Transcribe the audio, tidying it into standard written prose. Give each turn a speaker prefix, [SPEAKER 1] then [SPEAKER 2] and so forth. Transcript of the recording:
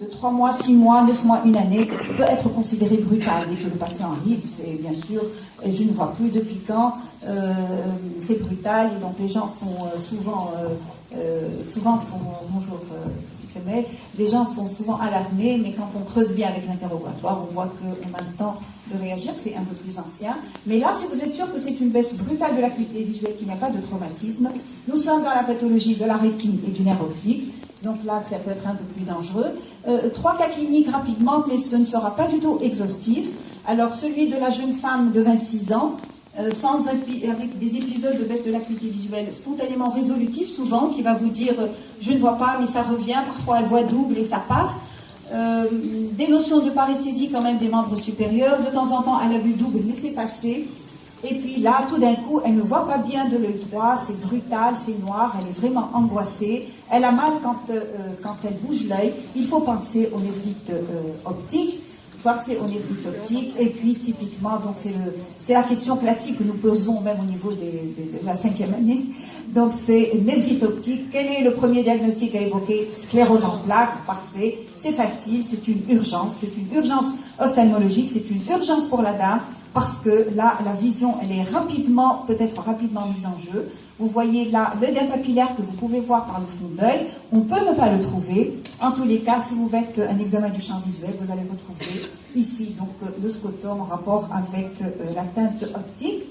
[SPEAKER 1] De 3 mois, 6 mois, 9 mois, une année peut être considéré brutal. Dès que le patient arrive, c'est bien sûr, je ne vois plus depuis quand, c'est brutal. Et donc les gens sont bonjour, les gens sont souvent alarmés, mais quand on creuse bien avec l'interrogatoire, on voit qu'on a le temps de réagir, que c'est un peu plus ancien. Mais là, si vous êtes sûr que c'est une baisse brutale de l'acuité visuelle, qu'il n'y a pas de traumatisme, nous sommes dans la pathologie de la rétine et du nerf optique. Donc là, ça peut être un peu plus dangereux. 3 cas cliniques rapidement, mais ce ne sera pas du tout exhaustif. Alors, celui de la jeune femme de 26 ans, avec des épisodes de baisse de l'acuité visuelle spontanément résolutifs, souvent, qui va vous dire « je ne vois pas, mais ça revient », parfois elle voit double et ça passe. Des notions de paresthésie quand même des membres supérieurs. De temps en temps, elle a vu double, mais c'est passé. Et puis là, tout d'un coup, elle ne voit pas bien de l'œil droit, c'est brutal, c'est noir, elle est vraiment angoissée. Elle a mal quand elle bouge l'œil. Il faut penser aux névrites optiques. Et puis typiquement, donc c'est la question classique que nous posons même au niveau de la 5e année. Donc c'est névrite optique. Quel est le premier diagnostic à évoquer? Sclérose en plaques, parfait. C'est facile, c'est une urgence ophtalmologique, c'est une urgence pour la dame. Parce que là, la vision, elle est peut-être rapidement mise en jeu. Vous voyez là l'œdème papillaire que vous pouvez voir par le fond d'œil. On peut ne pas le trouver. En tous les cas, si vous faites un examen du champ visuel, vous allez retrouver ici donc le scrotum en rapport avec la teinte optique.